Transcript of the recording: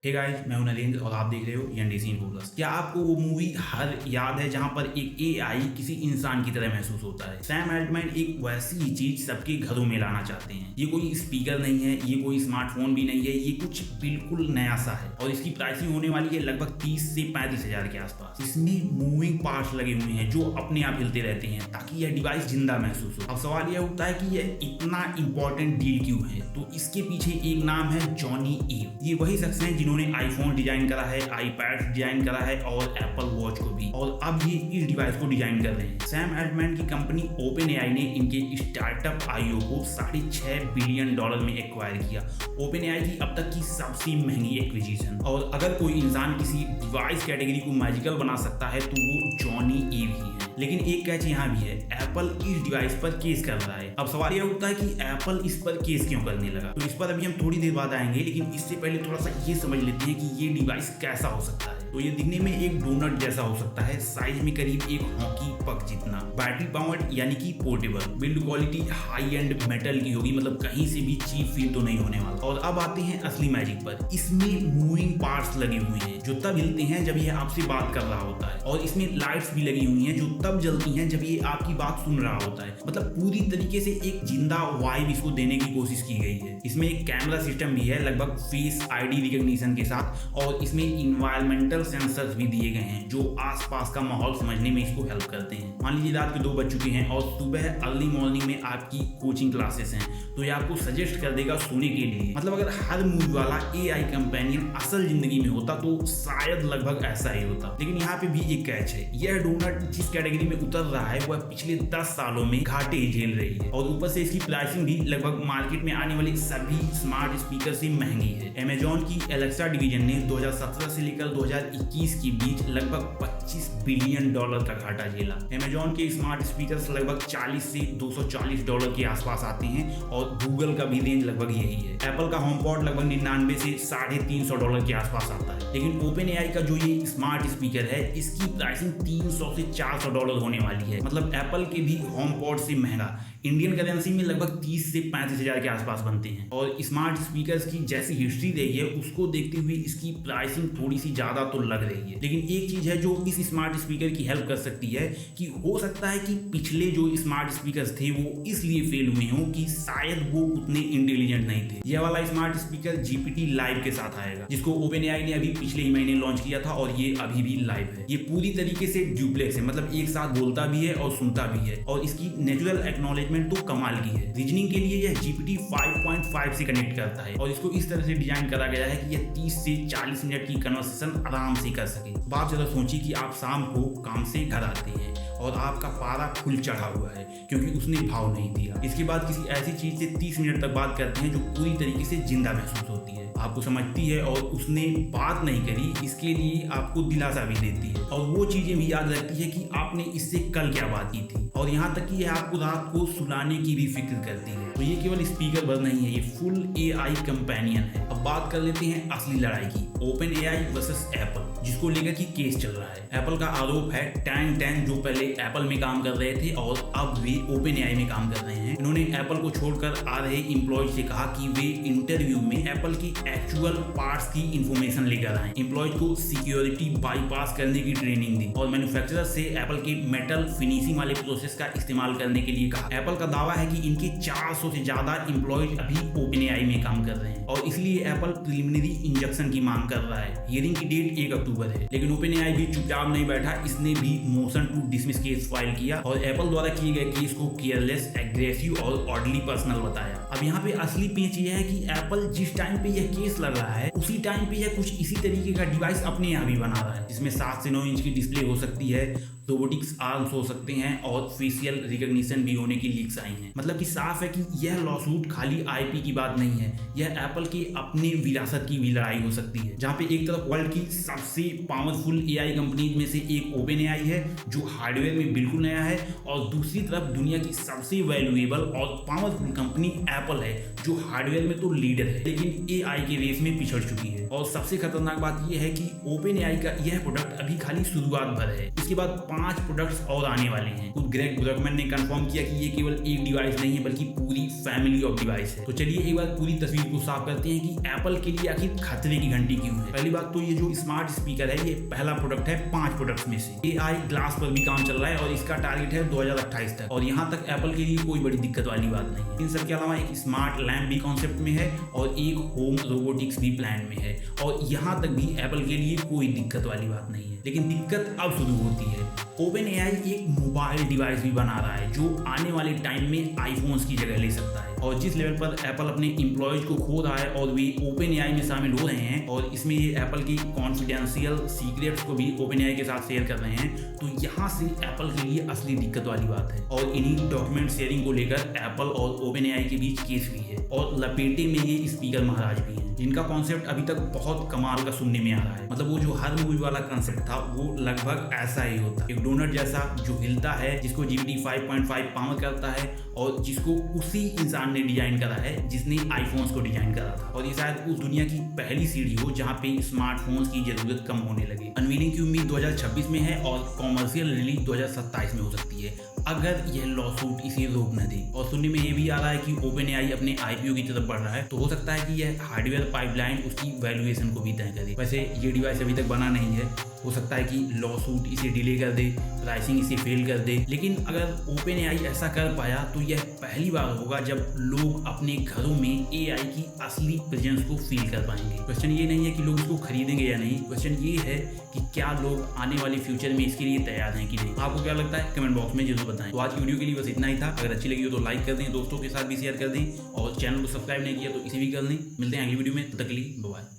Hey guys, मैं हूं नरेंद्र और आप देख रहे हो एनडीसी इन्फोप्लस। क्या आपको वो मूवी हर याद है जहां पर एक एआई किसी इंसान की तरह महसूस होता है? सैम अल्टमैन एक वैसी ही चीज सबके घरों में लाना चाहते हैं। ये कोई स्पीकर नहीं है, ये कोई स्मार्टफोन भी नहीं है, ये कुछ बिल्कुल नया सा है और इसकी प्राइसिंग होने वाली है लगभग 30 से 35 हजार के आसपास। इसमें मूविंग पार्ट्स लगे हुए हैं जो अपने आप हिलते रहते हैं ताकि यह डिवाइस जिंदा महसूस हो। अब सवाल यह उठता है कि यह इतना इंपॉर्टेंट डील क्यों है? तो इसके पीछे एक नाम है जॉनी इव। ये वही शख्स हैं जिन्होंने आईफोन डिजाइन करा है, आईपैड डिजाइन करा है और एप्पल वॉच को भी, और अब ये इस डिवाइस को डिजाइन कर रहे हैं। सैम अल्टमैन की कंपनी ओपन एआई ने इनके स्टार्टअप आईओ को $6.5 बिलियन में एक्वायर किया। ओपन एआई की अब तक की सबसे महंगी एक्विजिशन। और अगर कोई इंसान किसी डिवाइस कैटेगरी को मैजिकल बना सकता है तो वो जॉनी इव ही है। लेकिन एक कैच यहाँ भी है, एप्पल इस डिवाइस पर केस कर रहा है। अब सवाल यह उठता है कि एप्पल इस पर केस क्यों करने लगा? तो इस पर अभी हम थोड़ी देर बाद आएंगे, लेकिन इससे पहले थोड़ा सा ये समझ लेते हैं कि ये डिवाइस कैसा हो सकता है। तो ये दिखने में एक डोनट जैसा हो सकता है, साइज में करीब एक हॉकी पक जितना, बैटरी पावर्ड यानी कि portable, build quality high and metal की होगी, मतलब कहीं से भी चीप फील तो नहीं होने वाला। और अब आते हैं असली मैजिक पर। इसमें मूविंग पार्ट्स लगे हुए हैं जो तब हिलते हैं जब ये आपसे बात कर रहा होता है, और इसमें लाइट्स भी लगी हुई हैं जो तब जलती हैं जब ये आपकी बात सुन रहा होता है। मतलब पूरी तरीके से एक जिंदा वाइब इसको देने की कोशिश की गई है। इसमें एक कैमरा सिस्टम भी है लगभग फेस आईडी रिकॉग्निशन के साथ, और इसमें इन्वायरमेंटल सेंसर्स भी दिए गए हैं जो आसपास का माहौल समझने में इसको हेल्प करते हैं। मान लीजिए रात के 2 बज चुके हैं और सुबह अर्ली मॉर्निंग में आपकी कोचिंग क्लासेस हैं, तो ये आपको सजेस्ट कर देगा सोने के लिए। मतलब अगर हर मूवी वाला एआई कंपेनियन असल जिंदगी में होता तो शायद लगभग ऐसा ही होता। लेकिन यहाँ पे भी एक कैच है, यह डोनट जिस कैटेगरी में उतर रहा है वह पिछले 10 सालों में घाटे झेल रही है, और ऊपर से इसकी प्राइसिंग भी लगभग मार्केट में आने वाले सभी स्मार्ट स्पीकर से महंगी है। अमेजॉन की एलेक्सा डिवीजन ने 2017 से लेकर 2021 के बीच लगभग $25 बिलियन का घाटा झेला। अमेजॉन के स्मार्ट स्पीकर्स लगभग $40 से $240 के आसपास आते हैं, और गूगल का भी रेंज लगभग यही है। एप्पल का होमपॉड लगभग 99 से $350 के आसपास आता है। लेकिन ओपन एआई का जो ये स्मार्ट स्पीकर है इसकी प्राइसिंग $300 से $400 होने वाली है। मतलब एप्पल के भी होमपॉड से महंगा। इंडियन करेंसी में लगभग 30 से 35 हजार के आसपास बनते हैं। और स्मार्ट स्पीकर्स की जैसी हिस्ट्री रही है उसको देखते हुए इसकी प्राइसिंग थोड़ी सी ज्यादा तो लग रही है। लेकिन एक चीज है जो इस स्मार्ट स्पीकर की हेल्प कर सकती है कि हो सकता है कि पिछले जो स्मार्ट स्पीकर्स थे वो इसलिए फेल हुए हों कि शायद वो उतने इंटेलिजेंट नहीं थे। यह वाला स्मार्ट स्पीकर जीपीटी लाइव के साथ आएगा, जिसको ओपन एआई ने अभी पिछले ही महीने लॉन्च किया था, और ये अभी भी लाइव है। ये पूरी तरीके से ड्यूप्लेक्स है, मतलब एक साथ बोलता भी है और सुनता भी है, और इसकी नेचुरल एक्नॉलेजमेंट तो कमाल की है। रीजनिंग के लिए यह जीपीटी 5.5 से कनेक्ट करता है, और इसको इस तरह से डिजाइन करा गया है कि यह 30 से 40 मिनट की कन्वर्सेशन आराम से कर सके। अब आप जरा सोचिए कि आप शाम को काम से घर आते हैं और आपका पारा फुल चढ़ा हुआ है क्योंकि उसने भाव नहीं दिया। इसके बाद किसी ऐसी चीज से 30 मिनट तक बात करते हैं जो पूरी तरीके से जिंदा महसूस होती है, आपको समझती है, और उसने बात नहीं करी इसके लिए आपको दिलासा भी देती है, और वो चीजें भी याद रखती है कि आपने इससे कल क्या बात की थी, और यहाँ तक कि यह आपको रात को सुलाने की भी फिक्र करती है। तो ये केवल स्पीकर बस नहीं है, ये फुल एआई कंपेनियन है। अब बात कर लेते हैं असली लड़ाई की, ओपन एआई वर्सेस एप्पल, जिसको लेकर कि केस चल रहा है। एप्पल का आरोप है टैन जो पहले एप्पल में काम कर रहे थे और अब वे ओपन एआई में काम कर रहे हैं। इन्होंने एप्पल को छोड़कर आ रहे एम्प्लॉयज से कहा कि वे इंटरव्यू में एप्पल की एक्चुअल पार्ट्स की इंफॉर्मेशन लेकर आए। एम्प्लॉयज को सिक्योरिटी बाईपास करने की ट्रेनिंग दी, और मैन्युफैक्चरर से एप्पल के मेटल फिनिशिंग वाले प्रोसेस का इस्तेमाल करने के लिए कहा। एप्पल का दावा है कि इनके 400 से ज्यादा एम्प्लॉयज अभी ओपन एआई में काम कर रहे हैं, और इसलिए एप्पल प्रिलिमिनरी इंजेक्शन की मांग कर रहा है। हियरिंग की डेट 1 अक्टूबर है। लेकिन ओपन एआई भी चुपचाप नहीं बैठा, इसने भी motion to dismiss case file किया, और एप्पल द्वारा किए गए केस को केयरलेस, एग्रेसिव और ऑडली पर्सनल बताया। अब यहाँ पे असली पेच यह है कि एप्पल जिस टाइम पे यह केस लग रहा है उसी टाइम पे यह कुछ इसी तरीके का डिवाइस अपने यहाँ भी बना रहा है, जिसमें 7 से 9 इंच की डिस्प्ले हो सकती है, रोबोटिक्स आर्म्स हो सकते हैं, और फेशियल रिकॉग्निशन भी होने की लीक्स आई हैं। मतलब कि साफ है कि यह लॉसूट खाली आईपी की बात नहीं है, यह एप्पल के अपने विरासत की भी लड़ाई हो सकती है, जहां पे एक तरफ वर्ल्ड की सबसे पावरफुल एआई कंपनीज में से एक ओपन एआई है जो हार्डवेयर में बिल्कुल नया है, और दूसरी तरफ दुनिया की सबसे वैल्यूएबल और पावरफुल कंपनी एप्पल है जो हार्डवेयर में तो लीडर है लेकिन एआई के रेस में पिछड़ चुकी है। और सबसे खतरनाक बात यह है कि ओपन एआई का यह प्रोडक्ट अभी खाली शुरुआत भर है, इसके बाद 5 प्रोडक्ट्स और आने वाले हैं। खुद ग्रेग ब्रकमैन ने कंफर्म किया कि ये केवल एक डिवाइस नहीं है बल्कि पूरी फैमिली ऑफ डिवाइस है। तो चलिए एक बार पूरी तस्वीर को साफ करते हैं कि एप्पल के लिए आखिर खतरे की घंटी क्यों है। पहली बात तो ये जो स्मार्ट स्पीकर है ये पहला प्रोडक्ट है 5 प्रोडक्ट्स में से। AI ग्लास पर भी काम चल रहा है और इसका टारगेट है 2028 तक, और यहाँ तक एप्पल के लिए कोई बड़ी दिक्कत वाली बात नहीं है। इन सब के अलावा एक स्मार्ट लैम्प भी कॉन्सेप्ट में है और एक होम रोबोटिक्स भी प्लान में है, और यहाँ तक भी एप्पल के लिए कोई दिक्कत वाली बात नहीं है। लेकिन दिक्कत अब शुरू होती है। OpenAI एक मोबाइल डिवाइस भी बना रहा है जो आने वाले टाइम में आईफोन्स की जगह ले सकता है, और जिस लेवल पर एप्पल अपने एम्प्लॉयज को खो रहा है और वे OpenAI में शामिल हो रहे हैं और इसमें ये एप्पल की कॉन्फिडेंशियल सीक्रेट्स को भी OpenAI के साथ शेयर कर रहे हैं, तो यहाँ से एप्पल के लिए असली दिक्कत वाली बात है। और इन्हीं डॉक्यूमेंट शेयरिंग को लेकर एप्पल और OpenAI के बीच केस भी है, और लपेटे में ये स्पीकर महाराज भी हैं, जिनका कॉन्सेप्ट अभी तक बहुत कमाल का सुनने में आ रहा है। मतलब वो जो हर मूवी वाला कॉन्सेप्ट था वो लगभग ऐसा ही होता है, एक डोनट जैसा जो हिलता है, जिसको GPT 5.5 पावर करता है और जिसको उसी इंसान ने डिजाइन करा है जिसने आईफोन्स को डिजाइन करा था। और ये शायद उस दुनिया की पहली सीढ़ी हो जहाँ पे स्मार्टफोन्स की जरूरत कम होने लगे। अनवीलिंग की उम्मीद 2026 में है और कॉमर्शियल रिलीज 2027 में हो सकती है अगर यह लॉसूट इसे रोक न दे। और सुनने में ये भी आ रहा है कि OpenAI अपने IPO की तरफ बढ़ रहा है, तो हो सकता है कि यह हार्डवेयर पाइपलाइन उसकी वैल्यूएशन को भी तय करे। वैसे ये डिवाइस अभी तक बना नहीं है, हो सकता है कि लॉसूट इसे डिले कर दे, प्राइसिंग इसे फेल कर दे। लेकिन अगर OpenAI ऐसा कर पाया तो यह पहली बार होगा जब लोग अपने घरों में AI की असली प्रेजेंस को फील कर पाएंगे। क्वेश्चन ये नहीं है कि लोग इसको खरीदेंगे या नहीं, क्वेश्चन ये है कि क्या लोग आने वाले फ्यूचर में इसके लिए तैयार हैं कि नहीं। आपको क्या लगता है कमेंट बॉक्स में जरूर बताएं। तो आज की वीडियो के लिए बस इतना ही था। अगर अच्छी लगी हो तो लाइक कर दें, दोस्तों के साथ भी शेयर कर दें, और चैनल को सब्सक्राइब नहीं किया तो इसे भी कर दें। मिलते हैं अगली वीडियो में, तब तक के लिए बाय।